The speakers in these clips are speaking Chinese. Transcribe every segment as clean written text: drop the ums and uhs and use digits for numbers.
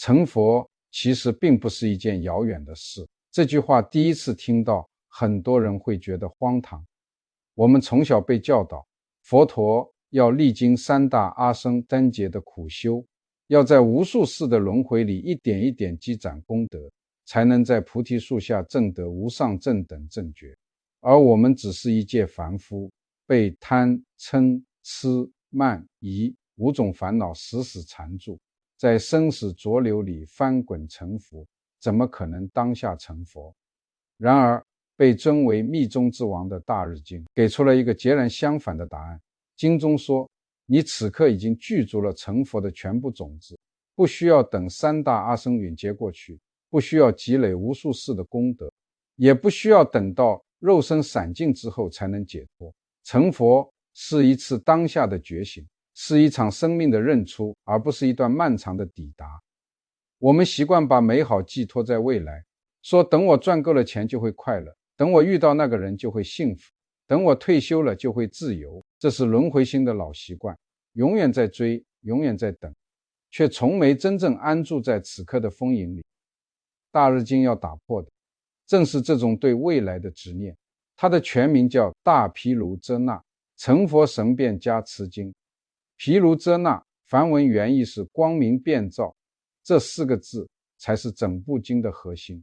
成佛其实并不是一件遥远的事。这句话第一次听到，很多人会觉得荒唐。我们从小被教导，佛陀要历经三大阿僧祇劫的苦修，要在无数世的轮回里一点一点积攒功德，才能在菩提树下证得无上正等正觉。而我们只是一介凡夫，被贪嗔痴慢疑五种烦恼死死缠住，在生死浊流里翻滚沉浮，怎么可能当下成佛？然而被尊为密宗之王的大日经给出了一个截然相反的答案。经中说，你此刻已经具足了成佛的全部种子，不需要等三大阿僧祇劫过去，不需要积累无数世的功德，也不需要等到肉身散尽之后才能解脱。成佛是一次当下的觉醒，是一场生命的认出，而不是一段漫长的抵达。我们习惯把美好寄托在未来，说等我赚够了钱就会快乐，等我遇到那个人就会幸福，等我退休了就会自由。这是轮回心的老习惯，永远在追，永远在等，却从没真正安住在此刻的丰盈里。大日经要打破的正是这种对未来的执念。它的全名叫大毗卢遮那成佛神变加持经。毗卢遮那梵文原意是光明遍照，这4个字才是整部经的核心。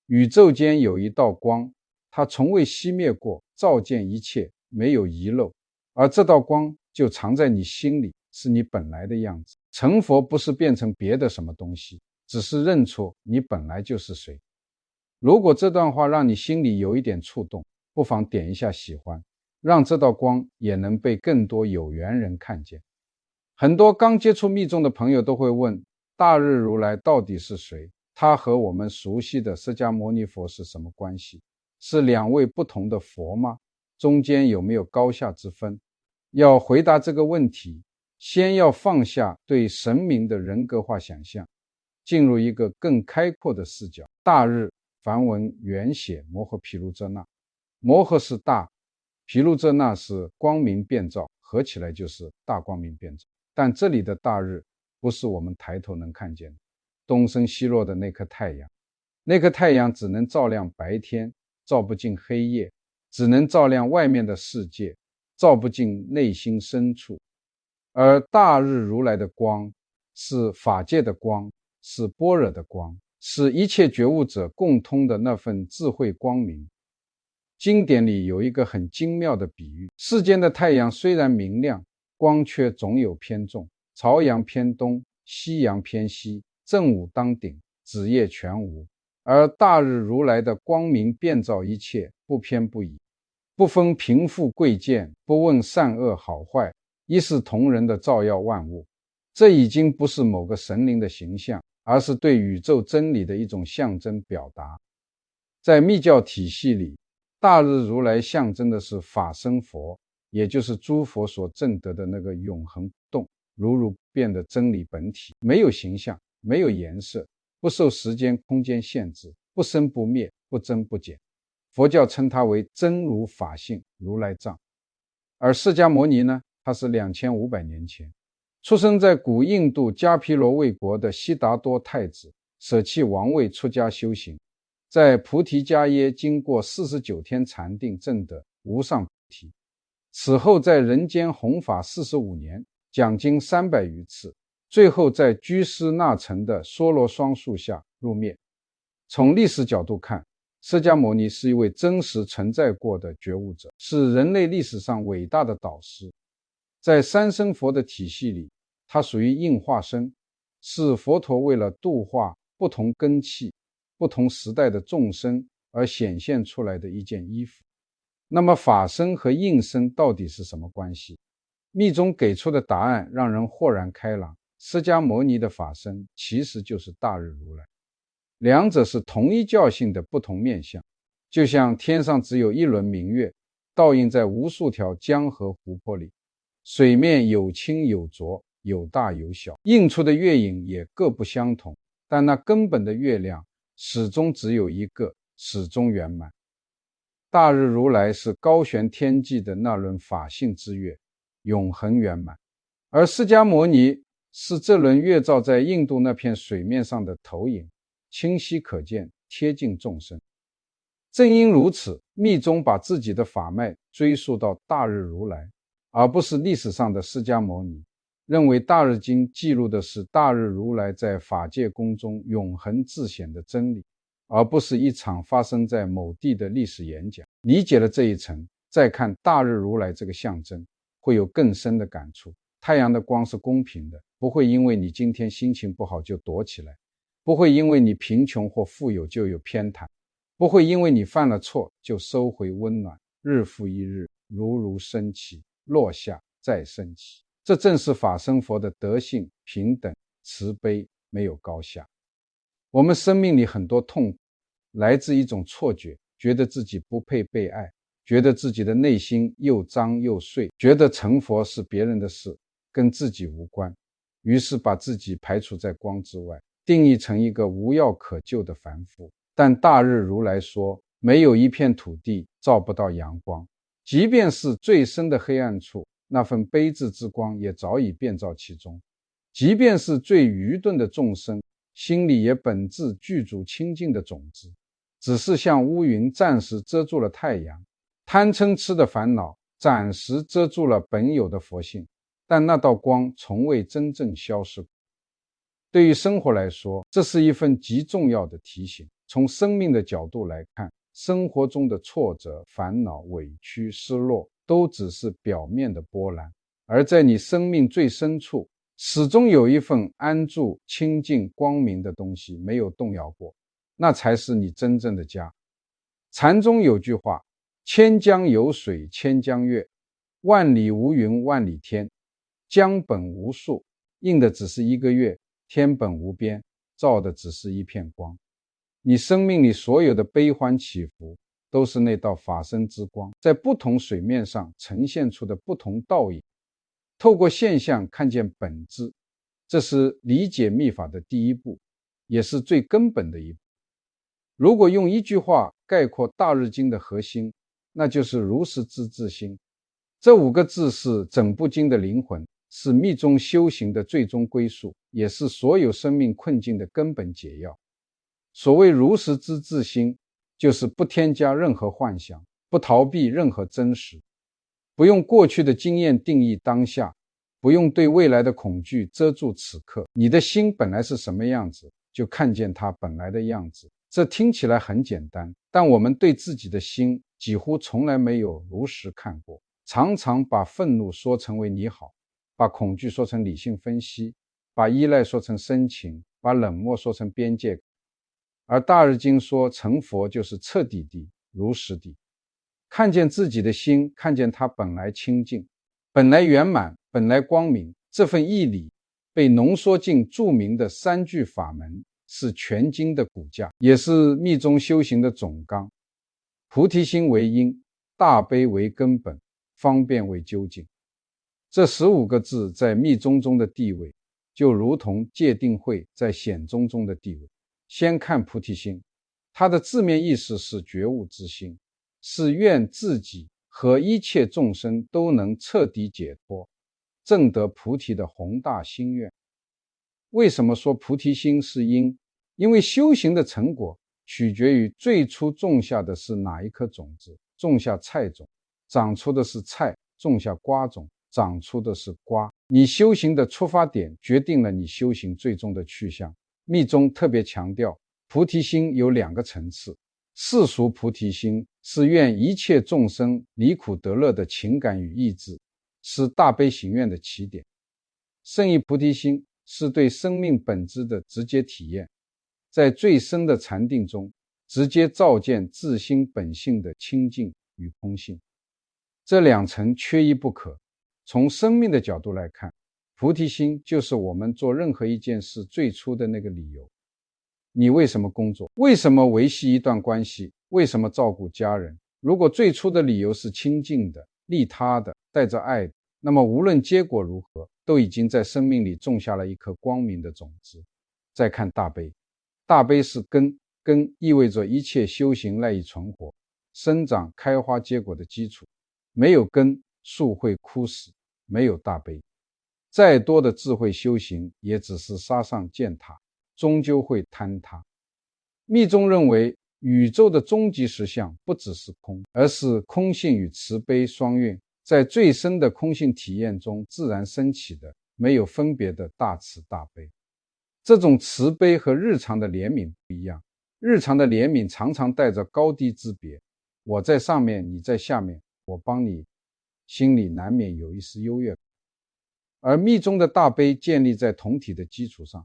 宇宙间有一道光，它从未熄灭过，照见一切，没有遗漏，而这道光就藏在你心里，是你本来的样子。成佛不是变成别的什么东西，只是认出你本来就是谁。如果这段话让你心里有一点触动，不妨点一下喜欢，让这道光也能被更多有缘人看见。很多刚接触密宗的朋友都会问，大日如来到底是谁？他和我们熟悉的释迦牟尼佛是什么关系？是2位不同的佛吗？中间有没有高下之分？要回答这个问题，先要放下对神明的人格化想象，进入一个更开阔的视角。大日梵文原写摩诃毗卢遮那，摩诃是大，毗卢遮那是光明遍照，合起来就是大光明遍照。但这里的大日不是我们抬头能看见的东升西落的那颗太阳，那颗太阳只能照亮白天，照不进黑夜，只能照亮外面的世界，照不进内心深处。而大日如来的光是法界的光，是般若的光，是一切觉悟者共通的那份智慧光明。经典里有一个很精妙的比喻，世间的太阳虽然明亮，光却总有偏重，朝阳偏东，夕阳偏西，正午当顶，子夜全无。而大日如来的光明遍照一切，不偏不倚，不分贫富贵贱，不问善恶好坏，一视同仁地照耀万物。这已经不是某个神灵的形象，而是对宇宙真理的一种象征表达。在密教体系里，大日如来象征的是法身佛，也就是诸佛所证得的那个永恒不动如如不变的真理本体，没有形象，没有颜色，不受时间空间限制，不生不灭，不增不减。佛教称它为真如法性如来藏。而释迦牟尼呢，他是2500年前出生在古印度迦毗罗卫国的悉达多太子，舍弃王位出家修行，在菩提迦耶经过49天禅定证得无上菩提。此后在人间弘法45年，讲经300余次，最后在居士那城的娑罗双树下入灭。从历史角度看，释迦牟尼是一位真实存在过的觉悟者，是人类历史上伟大的导师。在三身佛的体系里，他属于应化身，是佛陀为了度化不同根器、不同时代的众生而显现出来的一件衣服。那么法身和应身到底是什么关系？密宗给出的答案让人豁然开朗，释迦牟尼的法身其实就是大日如来，两者是同一教性的不同面相，就像天上只有一轮明月，倒映在无数条江河湖泊里，水面有清有浊，有大有小，映出的月影也各不相同，但那根本的月亮始终只有一个，始终圆满。大日如来是高悬天际的那轮法性之月，永恒圆满。而释迦牟尼是这轮月照在印度那片水面上的投影，清晰可见，贴近众生。正因如此，密宗把自己的法脉追溯到大日如来，而不是历史上的释迦牟尼，认为大日经记录的是大日如来在法界宫中永恒自显的真理，而不是一场发生在某地的历史演讲。理解了这一层，再看大日如来这个象征，会有更深的感触。太阳的光是公平的，不会因为你今天心情不好就躲起来，不会因为你贫穷或富有就有偏袒，不会因为你犯了错就收回温暖，日复一日，如如升起，落下再升起。这正是法身佛的德性，平等慈悲，没有高下。我们生命里很多痛苦来自一种错觉，觉得自己不配被爱，觉得自己的内心又脏又碎，觉得成佛是别人的事，跟自己无关，于是把自己排除在光之外，定义成一个无药可救的凡夫。但大日如来说，没有一片土地照不到阳光，即便是最深的黑暗处，那份悲智之光也早已遍照其中。即便是最愚钝的众生，心里也本自具足清净的种子，只是像乌云暂时遮住了太阳，贪嗔痴的烦恼暂时遮住了本有的佛性，但那道光从未真正消失。对于生活来说，这是一份极重要的提醒。从生命的角度来看，生活中的挫折、烦恼、委屈、失落都只是表面的波澜，而在你生命最深处，始终有一份安住、清净、光明的东西没有动摇过，那才是你真正的家。禅中有句话，千江有水千江月，万里无云万里天，江本无数，映的只是一个月，天本无边，照的只是一片光。你生命里所有的悲欢起伏，都是那道法身之光在不同水面上呈现出的不同倒影。透过现象看见本质，这是理解密法的第一步，也是最根本的一步。如果用一句话概括大日经的核心，那就是如实知自心。这5个字是整部经的灵魂，是密宗修行的最终归宿，也是所有生命困境的根本解药。所谓如实知自心，就是不添加任何幻想，不逃避任何真实，不用过去的经验定义当下，不用对未来的恐惧遮住此刻。你的心本来是什么样子，就看见它本来的样子。这听起来很简单，但我们对自己的心几乎从来没有如实看过，常常把愤怒说成为你好，把恐惧说成理性分析，把依赖说成深情，把冷漠说成边界感。而大日经说，成佛就是彻底地、如实地看见自己的心，看见它本来清净，本来圆满，本来光明。这份义理被浓缩进著名的3句法门，是全经的骨架，也是密宗修行的总纲。菩提心为因，大悲为根本，方便为究竟。这15个字在密宗中的地位，就如同戒定慧在显宗中的地位。先看菩提心，它的字面意思是觉悟之心，是愿自己和一切众生都能彻底解脱，证得菩提的宏大心愿。为什么说菩提心是因？因为修行的成果取决于最初种下的是哪一颗种子。种下菜种，长出的是菜；种下瓜种，长出的是瓜。你修行的出发点决定了你修行最终的去向。密宗特别强调，菩提心有2个层次。世俗菩提心是愿一切众生离苦得乐的情感与意志，是大悲行愿的起点。圣意菩提心是对生命本质的直接体验，在最深的禅定中，直接照见自心本性的清净与空性。这2层缺一不可。从生命的角度来看，菩提心就是我们做任何一件事最初的那个理由。你为什么工作？为什么维系一段关系？为什么照顾家人？如果最初的理由是清净的、利他的、带着爱的，那么无论结果如何，都已经在生命里种下了一颗光明的种子。再看大悲，大悲是根，根意味着一切修行赖以存活、生长、开花结果的基础。没有根，树会枯死；没有大悲，再多的智慧修行也只是沙上践踏，终究会坍塌。密宗认为宇宙的终极实相不只是空，而是空性与慈悲双运，在最深的空性体验中自然升起的没有分别的大慈大悲。这种慈悲和日常的怜悯不一样，日常的怜悯常常带着高低之别，我在上面，你在下面，我帮你，心里难免有一丝优越感。而密宗的大悲建立在同体的基础上，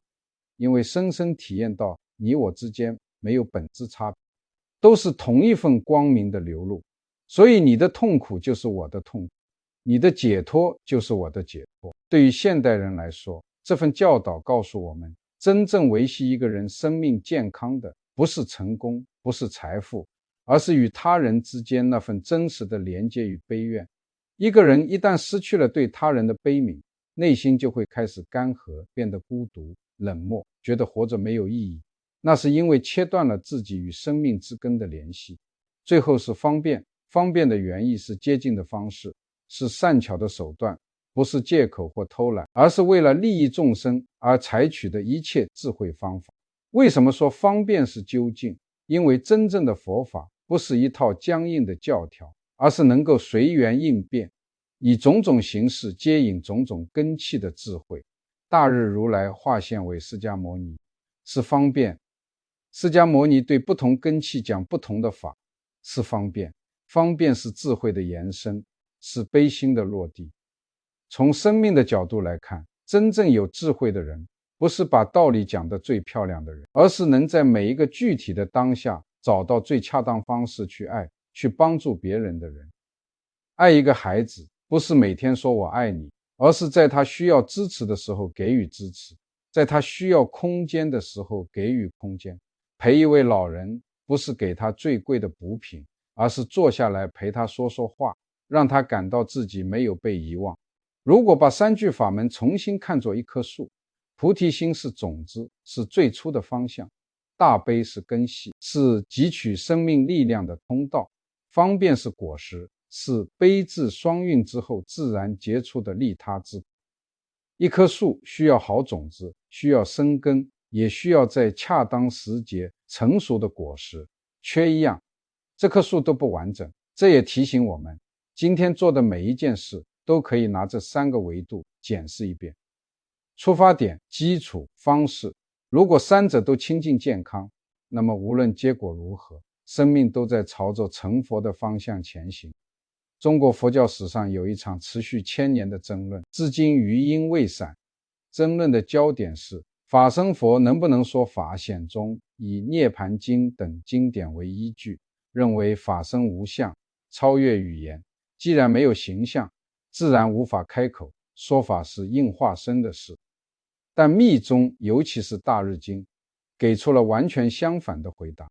因为深深体验到你我之间没有本质差别，都是同一份光明的流露，所以你的痛苦就是我的痛苦，你的解脱就是我的解脱。对于现代人来说，这份教导告诉我们，真正维系一个人生命健康的不是成功，不是财富，而是与他人之间那份真实的连接与悲愿。一个人一旦失去了对他人的悲悯，内心就会开始干涸，变得孤独冷漠，觉得活着没有意义。那是因为切断了自己与生命之根的联系。最后是方便，方便的原意是接近的方式，是善巧的手段，不是借口或偷懒，而是为了利益众生而采取的一切智慧方法。为什么说方便是究竟？因为真正的佛法不是一套僵硬的教条，而是能够随缘应变，以种种形式接引种种根器的智慧。大日如来化现为释迦牟尼，是方便。释迦牟尼对不同根器讲不同的法，是方便。方便是智慧的延伸，是悲心的落地。从生命的角度来看，真正有智慧的人，不是把道理讲得最漂亮的人，而是能在每一个具体的当下找到最恰当方式去爱，去帮助别人的人。爱一个孩子，不是每天说我爱你，而是在他需要支持的时候给予支持，在他需要空间的时候给予空间。陪一位老人，不是给他最贵的补品，而是坐下来陪他说说话，让他感到自己没有被遗忘。如果把三句法门重新看作一棵树，菩提心是种子，是最初的方向，大悲是根系，是汲取生命力量的通道，方便是果实，是悲智双运之后自然结出的利他之果。一棵树需要好种子，需要生根，也需要在恰当时节成熟的果实，缺一样，这棵树都不完整。这也提醒我们，今天做的每一件事都可以拿这三个维度检视一遍。出发点、基础、方式，如果三者都清净健康，那么无论结果如何，生命都在朝着成佛的方向前行。中国佛教史上有一场持续1000年的争论，至今余音未散。争论的焦点是法身佛能不能说法。显宗以《涅盘经》等经典为依据，认为法身无相，超越语言，既然没有形象，自然无法开口，说法是应化身的事。但密宗，尤其是大日经，给出了完全相反的回答。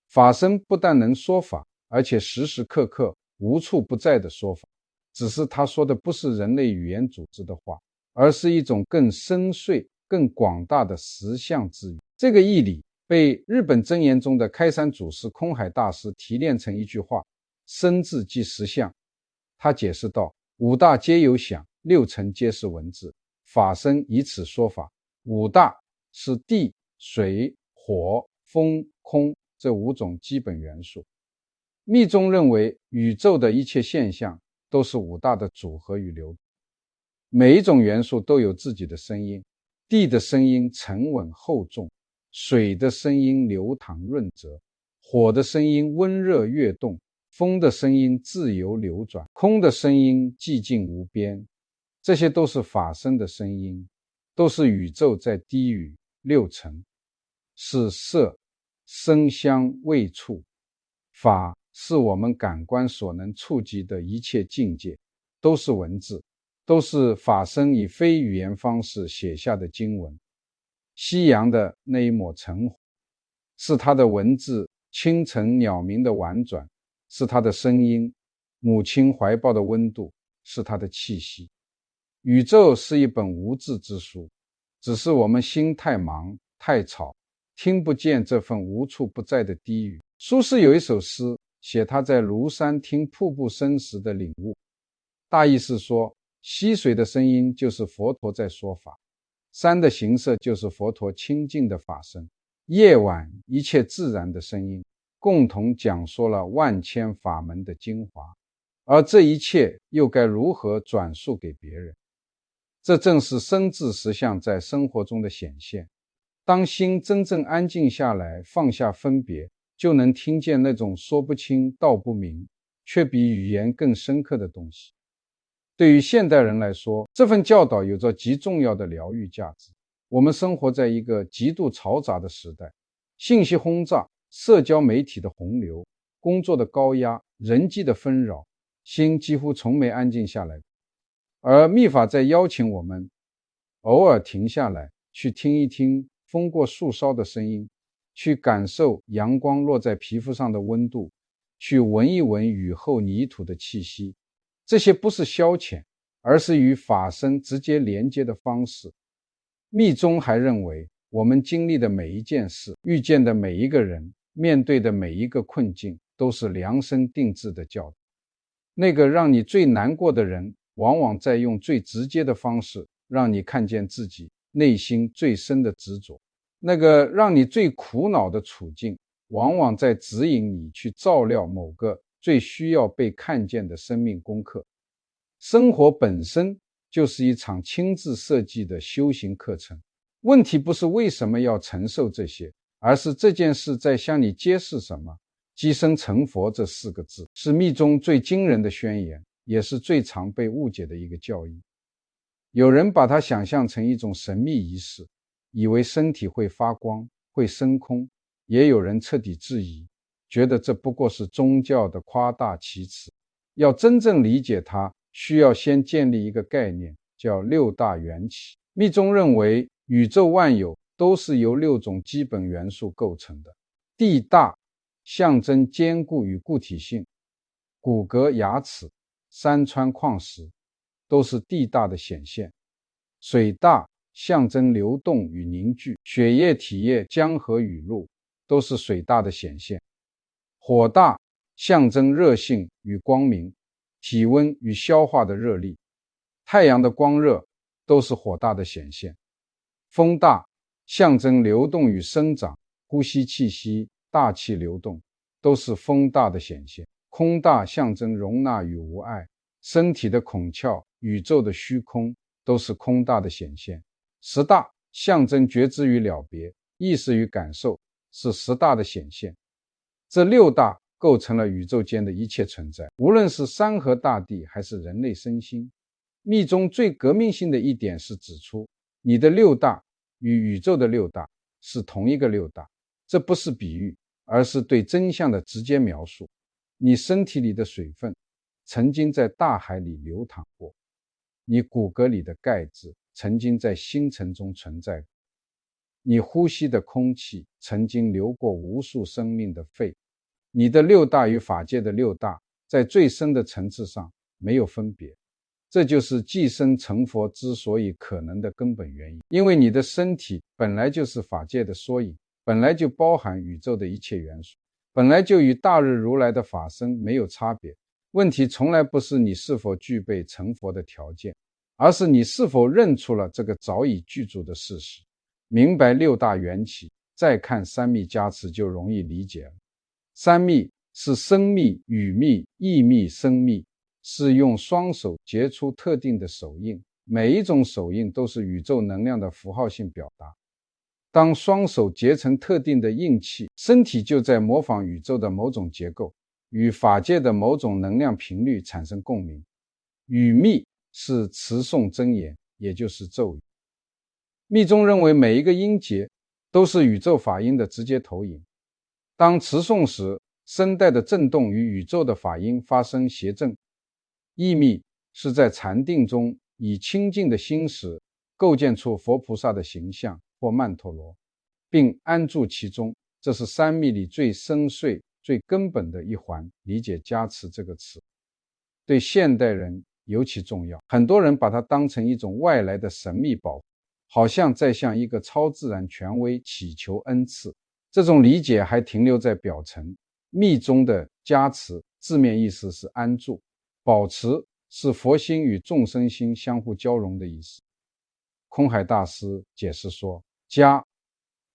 法身不但能说法，而且时时刻刻无处不在的说法，只是他说的不是人类语言组织的话，而是一种更深邃、更广大的实相之语。这个义理被日本真言中的开山祖师空海大师提炼成一句话：身字即实相。他解释道：五大皆有想，6尘皆是文字，法身以此说法。五大是地、水、火、风、空这5种基本元素。密宗认为宇宙的一切现象都是5大的组合与流动，每一种元素都有自己的声音。地的声音沉稳厚重，水的声音流淌润泽，火的声音温热跃动，风的声音自由流转，空的声音寂静无边。这些都是法身的声音，都是宇宙在低语。6尘是色、声、香、味、触。法是我们感官所能触及的一切境界，都是文字，都是法身以非语言方式写下的经文。夕阳的那一抹晨火，是它的文字；清晨鸟鸣的婉转，是它的声音；母亲怀抱的温度，是它的气息。宇宙是一本无字之书，只是我们心太忙太吵，听不见这份无处不在的低语。苏轼有一首诗，写他在庐山听瀑布声时的领悟，大意是说，溪水的声音就是佛陀在说法，山的形色就是佛陀清净的法身，夜晚一切自然的声音，共同讲说了万千法门的精华，而这一切又该如何转述给别人？这正是身智实相在生活中的显现。当心真正安静下来，放下分别，就能听见那种说不清道不明，却比语言更深刻的东西。对于现代人来说，这份教导有着极重要的疗愈价值。我们生活在一个极度嘈杂的时代，信息轰炸，社交媒体的洪流，工作的高压，人际的纷扰，心几乎从没安静下来。而密法在邀请我们偶尔停下来，去听一听风过树梢的声音，去感受阳光落在皮肤上的温度，去闻一闻雨后泥土的气息。这些不是消遣，而是与法身直接连接的方式。密宗还认为，我们经历的每一件事，遇见的每一个人，面对的每一个困境，都是量身定制的教导。那个让你最难过的人，往往在用最直接的方式让你看见自己内心最深的执着。那个让你最苦恼的处境，往往在指引你去照料某个最需要被看见的生命功课。生活本身就是一场亲自设计的修行课程。问题不是为什么要承受这些，而是这件事在向你揭示什么。即生成佛这4个字，是密宗最惊人的宣言，也是最常被误解的一个教义。有人把它想象成一种神秘仪式，以为身体会发光，会升空，也有人彻底质疑，觉得这不过是宗教的夸大其词。要真正理解它，需要先建立一个概念，叫6大缘起。密宗认为，宇宙万有都是由6种基本元素构成的。地大象征坚固与固体性，骨骼、牙齿、山川矿石都是地大的显现。水大象征流动与凝聚，血液、体液、江河、雨露都是水大的显现。火大象征热性与光明，体温与消化的热力，太阳的光热都是火大的显现。风大象征流动与生长，呼吸气息，大气流动都是风大的显现。空大象征容纳与无碍，身体的孔窍，宇宙的虚空都是空大的显现。10大象征觉知与了别，意识与感受，是10大的显现。这6大构成了宇宙间的一切存在，无论是山河大地还是人类身心。密宗最革命性的一点是指出，你的6大与宇宙的6大是同一个6大，这不是比喻，而是对真相的直接描述。你身体里的水分曾经在大海里流淌过，你骨骼里的钙质曾经在星辰中存在过，你呼吸的空气曾经流过无数生命的肺。你的6大与法界的6大在最深的层次上没有分别，这就是寄生成佛之所以可能的根本原因。因为你的身体本来就是法界的缩影，本来就包含宇宙的一切元素，本来就与大日如来的法身没有差别。问题从来不是你是否具备成佛的条件，而是你是否认出了这个早已具足的事实。明白6大缘起，再看三密加持就容易理解了。三密是生密、语密、意密、声密，是用双手结出特定的手印，每一种手印都是宇宙能量的符号性表达。当双手结成特定的印气，身体就在模仿宇宙的某种结构，与法界的某种能量频率产生共鸣。语密是持诵真言，也就是咒语。密宗认为每一个音节都是宇宙法音的直接投影。当持诵时，声带的振动与宇宙的法音发生谐振。意密是在禅定中以清净的心识构建出佛菩萨的形象或曼陀罗，并安住其中。这是三密里最深邃、最根本的一环。理解加持这个词对现代人尤其重要，很多人把它当成一种外来的神秘保护，好像在向一个超自然权威祈求恩赐。这种理解还停留在表层。密宗的加持字面意思是安住，保持是佛心与众生心相互交融的意思。空海大师解释说，家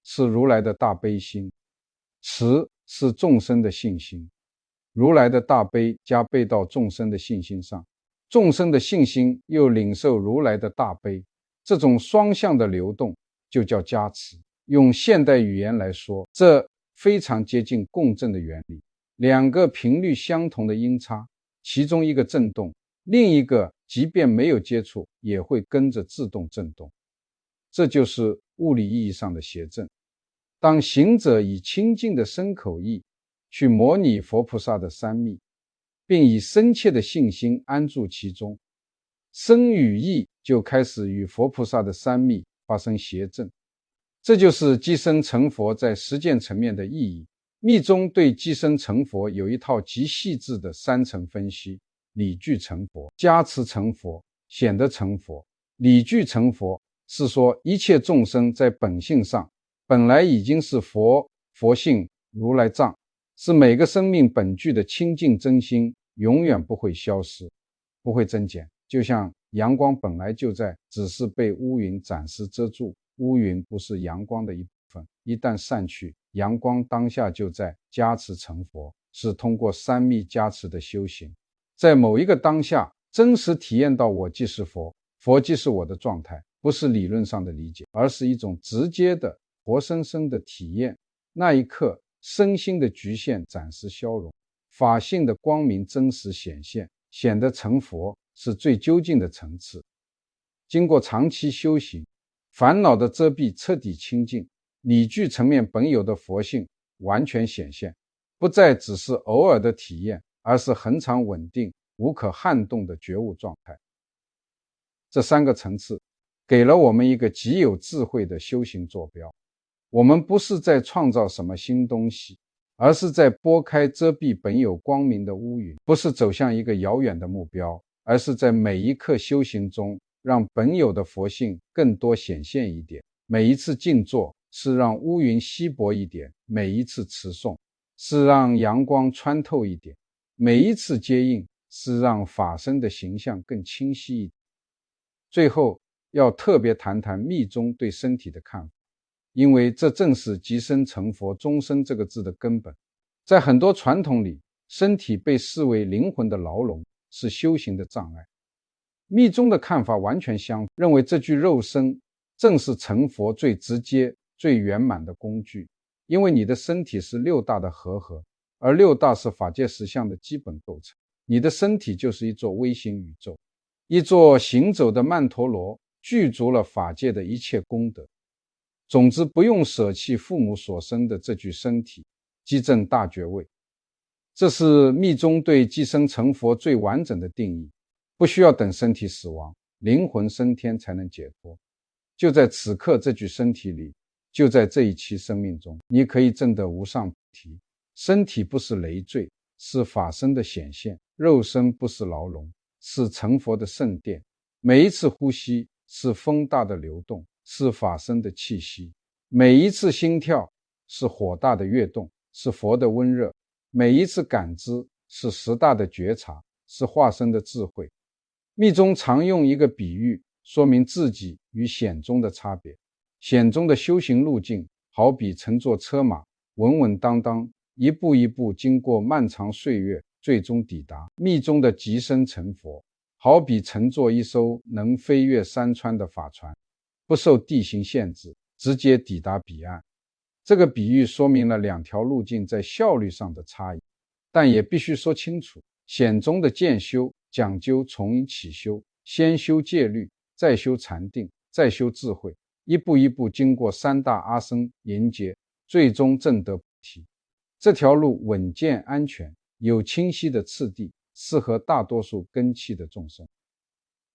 是如来的大悲心，慈是众生的信心，如来的大悲加倍到众生的信心上，众生的信心又领受如来的大悲，这种双向的流动就叫加持。用现代语言来说，这非常接近共振的原理。两个频率相同的音叉，其中一个振动，另一个即便没有接触也会跟着自动振动，这就是物理意义上的谐振。当行者以清净的身口意去模拟佛菩萨的三密，并以深切的信心安住其中，身与意就开始与佛菩萨的三密发生谐振。这就是即身成佛在实践层面的意义。密宗对即身成佛有一套极细致的三层分析：理具成佛、加持成佛、显得成佛。理具成佛是说，一切众生在本性上本来已经是佛，佛性如来藏，是每个生命本具的清净真心，永远不会消失，不会增减。就像阳光本来就在，只是被乌云暂时遮住，乌云不是阳光的一部分，一旦散去，阳光当下就在。加持成佛是通过三密加持的修行，在某一个当下真实体验到我即是佛，佛即是我的状态，不是理论上的理解，而是一种直接的活生生的体验。那一刻身心的局限暂时消融，法性的光明真实显现，显得成佛是最究竟的层次。经过长期修行，烦恼的遮蔽彻底清净，理具层面本有的佛性完全显现，不再只是偶尔的体验，而是恒常稳定无可撼动的觉悟状态。这三个层次给了我们一个极有智慧的修行坐标。我们不是在创造什么新东西，而是在拨开遮蔽本有光明的乌云，不是走向一个遥远的目标，而是在每一刻修行中让本有的佛性更多显现一点。每一次静坐是让乌云稀薄一点，每一次持诵是让阳光穿透一点，每一次接应是让法身的形象更清晰一点。最后要特别谈谈密宗对身体的看法，因为这正是即身成佛终身这个字的根本。在很多传统里，身体被视为灵魂的牢笼，是修行的障碍。密宗的看法完全相反，认为这具肉身正是成佛最直接最圆满的工具。因为你的身体是六大的和合，而六大是法界实相的基本构成。你的身体就是一座微型宇宙，一座行走的曼陀罗，具足了法界的一切功德。总之，不用舍弃父母所生的这具身体，积正大觉位。这是密宗对即身成佛最完整的定义。不需要等身体死亡，灵魂升天才能解脱。就在此刻这具身体里，就在这一期生命中，你可以证得无上菩提。身体不是累赘，是法身的显现；肉身不是牢笼，是成佛的圣殿。每一次呼吸是风大的流动，是法身的气息；每一次心跳是火大的跃动，是佛的温热；每一次感知是十大的觉察，是化身的智慧。密宗常用一个比喻说明自己与显宗的差别。显宗的修行路径好比乘坐车马，稳稳当当，一步一步经过漫长岁月，最终抵达。密宗的即身成佛好比乘坐一艘能飞越山川的法船，不受地形限制，直接抵达彼岸。这个比喻说明了两条路径在效率上的差异，但也必须说清楚，显宗的渐修讲究从起修，先修戒律，再修禅定，再修智慧，一步一步经过三大阿僧迎接，最终证得菩提。这条路稳健安全，有清晰的次第，适合大多数根器的众生。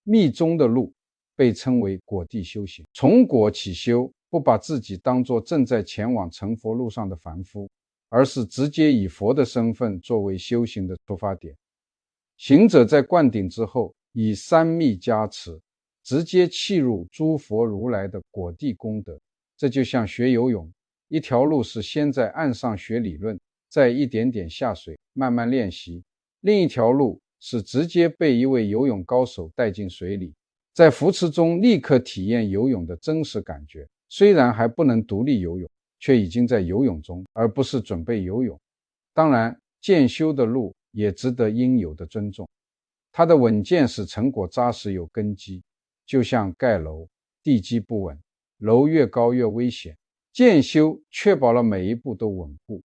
密宗的路被称为果地修行，从果起修，不把自己当作正在前往成佛路上的凡夫，而是直接以佛的身份作为修行的出发点。行者在灌顶之后，以三密加持，直接契入诸佛如来的果地功德。这就像学游泳，一条路是先在岸上学理论，再一点点下水慢慢练习，另一条路是直接被一位游泳高手带进水里，在浮池中立刻体验游泳的真实感觉，虽然还不能独立游泳，却已经在游泳中，而不是准备游泳。当然，渐修的路也值得应有的尊重，它的稳健使成果扎实有根基，就像盖楼，地基不稳，楼越高越危险，渐修确保了每一步都稳固，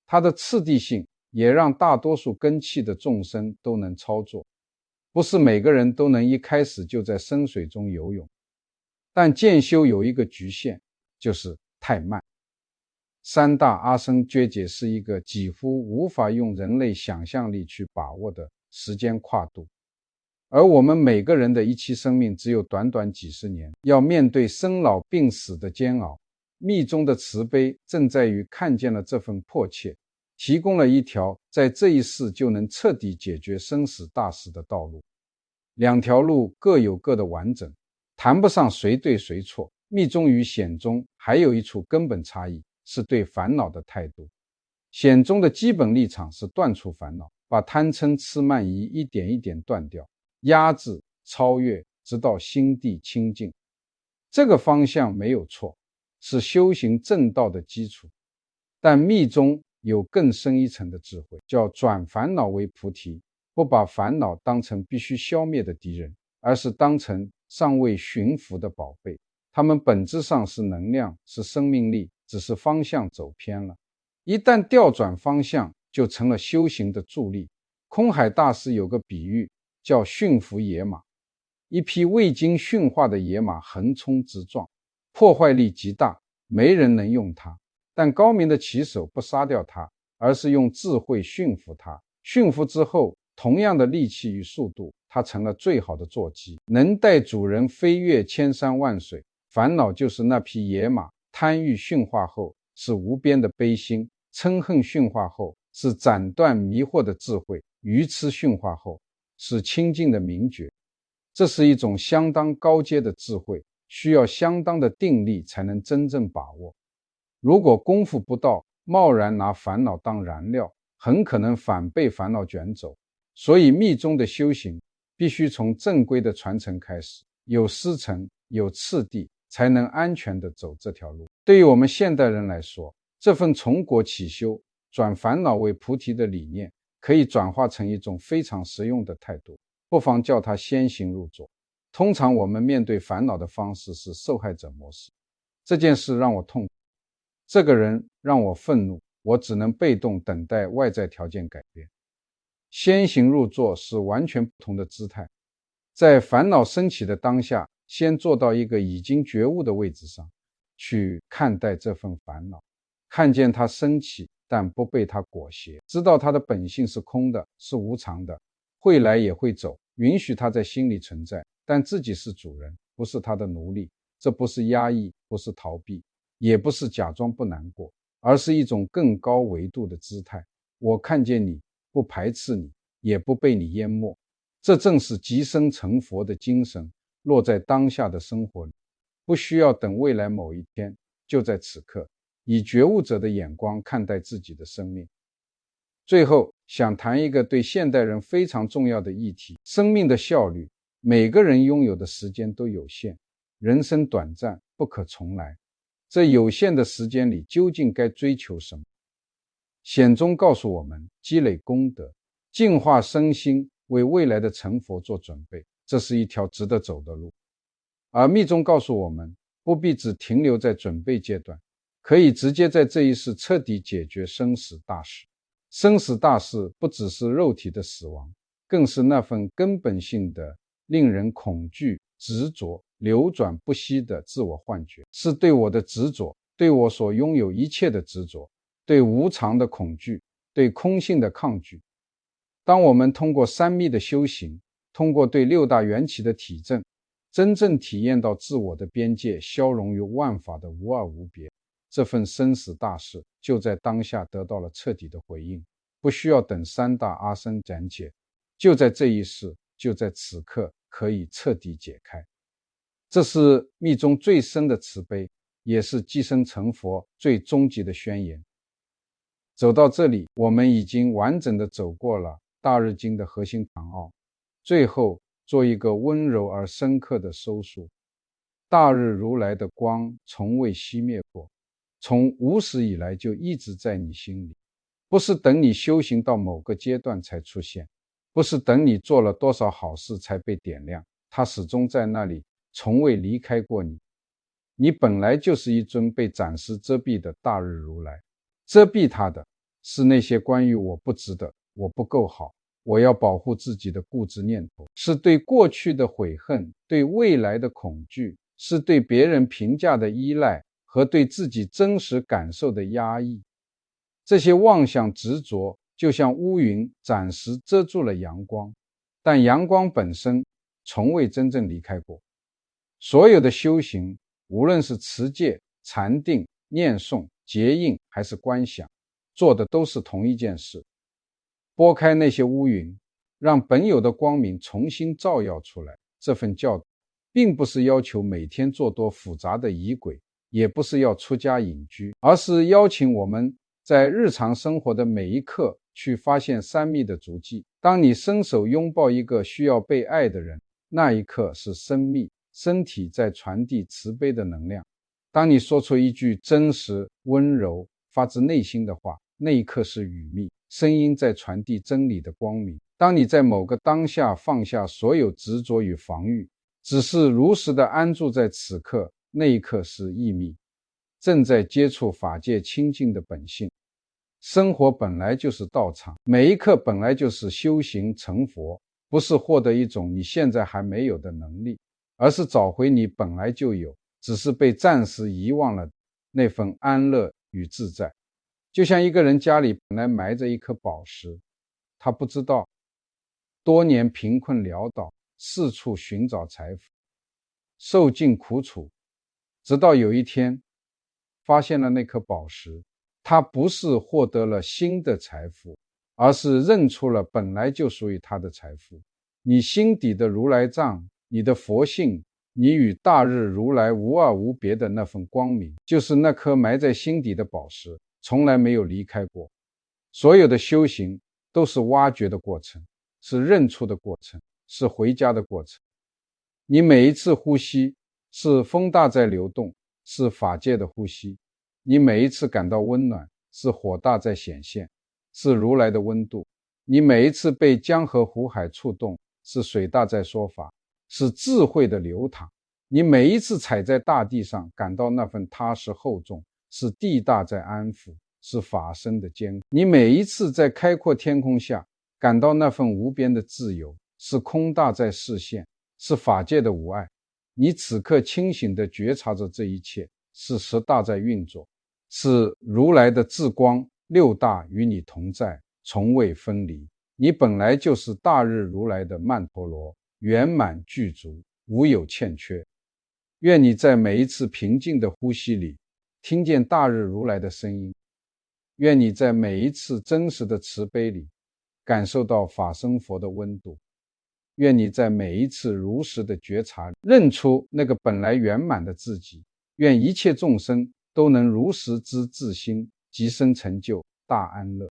它的次第性也让大多数跟气的众生都能操作。不是每个人都能一开始就在深水中游泳，但渐修有一个局限，就是太慢。三大阿僧觉解是一个几乎无法用人类想象力去把握的时间跨度，而我们每个人的一期生命只有短短几十年，要面对生老病死的煎熬。密宗的慈悲正在于看见了这份迫切，提供了一条在这一世就能彻底解决生死大事的道路。两条路各有各的完整，谈不上谁对谁错。密宗与显宗还有一处根本差异，是对烦恼的态度。显宗的基本立场是断除烦恼，把贪嗔痴慢疑一点一点断掉，压制超越，直到心地清净。这个方向没有错，是修行正道的基础。但密宗有更深一层的智慧，叫转烦恼为菩提，不把烦恼当成必须消灭的敌人，而是当成尚未驯服的宝贝。它们本质上是能量，是生命力，只是方向走偏了。一旦调转方向，就成了修行的助力。空海大师有个比喻，叫驯服野马。一匹未经驯化的野马横冲直撞，破坏力极大，没人能用它。但高明的骑手不杀掉它，而是用智慧驯服它。驯服之后，同样的力气与速度，它成了最好的坐骑，能带主人飞越千山万水。烦恼就是那匹野马，贪欲驯化后是无边的悲心，嗔恨驯化后是斩断迷惑的智慧，愚痴驯化后是清净的明觉。这是一种相当高阶的智慧，需要相当的定力才能真正把握。如果功夫不到，贸然拿烦恼当燃料，很可能反被烦恼卷走。所以密宗的修行必须从正规的传承开始，有师承，有次第，才能安全地走这条路。对于我们现代人来说，这份从果起修，转烦恼为菩提的理念，可以转化成一种非常实用的态度，不妨叫它先行入座。通常我们面对烦恼的方式是受害者模式，这件事让我痛苦，这个人让我愤怒，我只能被动等待外在条件改变。先行入座是完全不同的姿态，在烦恼升起的当下，先做到一个已经觉悟的位置上，去看待这份烦恼，看见它升起，但不被它裹挟，知道它的本性是空的，是无常的，会来也会走，允许它在心里存在，但自己是主人，不是它的奴隶。这不是压抑，不是逃避，也不是假装不难过，而是一种更高维度的姿态。我看见你，不排斥你，也不被你淹没。这正是即生成佛的精神，落在当下的生活里，不需要等未来某一天，就在此刻，以觉悟者的眼光看待自己的生命。最后，想谈一个对现代人非常重要的议题：生命的效率。每个人拥有的时间都有限，人生短暂，不可重来。这有限的时间里，究竟该追求什么？显宗告诉我们，积累功德，净化身心，为未来的成佛做准备，这是一条值得走的路。而密宗告诉我们，不必只停留在准备阶段，可以直接在这一世彻底解决生死大事。生死大事不只是肉体的死亡，更是那份根本性的令人恐惧、执着、流转不息的自我幻觉，是对我的执着，对我所拥有一切的执着，对无常的恐惧，对空性的抗拒。当我们通过三密的修行，通过对六大缘起的体证，真正体验到自我的边界消融于万法的无二无别，这份生死大事就在当下得到了彻底的回应，不需要等三大阿僧讲解，就在这一世，就在此刻可以彻底解开。这是密宗最深的慈悲，也是寄生成佛最终极的宣言。走到这里，我们已经完整地走过了大日经的核心谈奥，最后做一个温柔而深刻的收束。大日如来的光从未熄灭过，从无始以来就一直在你心里，不是等你修行到某个阶段才出现，不是等你做了多少好事才被点亮，它始终在那里，从未离开过你。你本来就是一尊被暂时遮蔽的大日如来，遮蔽它的是那些关于我不值得、我不够好、我要保护自己的固执念头，是对过去的悔恨，对未来的恐惧，是对别人评价的依赖和对自己真实感受的压抑。这些妄想执着就像乌云暂时遮住了阳光，但阳光本身从未真正离开过。所有的修行，无论是持戒、禅定、念诵、结印还是观想，做的都是同一件事，拨开那些乌云，让本有的光明重新照耀出来。这份教导并不是要求每天做多复杂的仪轨，也不是要出家隐居，而是邀请我们在日常生活的每一刻去发现三密的足迹。当你伸手拥抱一个需要被爱的人，那一刻是生密，身体在传递慈悲的能量。当你说出一句真实、温柔、发自内心的话，那一刻是语密，声音在传递真理的光明。当你在某个当下放下所有执着与防御，只是如实的安住在此刻，那一刻是意密，正在接触法界清净的本性。生活本来就是道场，每一刻本来就是修行成佛，不是获得一种你现在还没有的能力，而是找回你本来就有，只是被暂时遗忘了那份安乐与自在。就像一个人家里本来埋着一颗宝石，他不知道多年贫困潦倒，四处寻找财富，受尽苦楚，直到有一天发现了那颗宝石。他不是获得了新的财富，而是认出了本来就属于他的财富。你心底的如来藏，你的佛性，你与大日如来无二无别的那份光明，就是那颗埋在心底的宝石，从来没有离开过。所有的修行都是挖掘的过程，是认出的过程，是回家的过程。你每一次呼吸是风大在流动，是法界的呼吸。你每一次感到温暖，是火大在显现，是如来的温度。你每一次被江河湖海触动，是水大在说法，是智慧的流淌。你每一次踩在大地上，感到那份踏实厚重，是地大在安抚，是法身的坚固。你每一次在开阔天空下，感到那份无边的自由，是空大在示现，是法界的无碍。你此刻清醒地觉察着这一切，是十大在运作，是如来的至光，六大与你同在，从未分离。你本来就是大日如来的曼陀罗，圆满具足，无有欠缺。愿你在每一次平静的呼吸里，听见大日如来的声音。愿你在每一次真实的慈悲里，感受到法身佛的温度。愿你在每一次如实的觉察，认出那个本来圆满的自己。愿一切众生都能如实知自心，即生成就大安乐。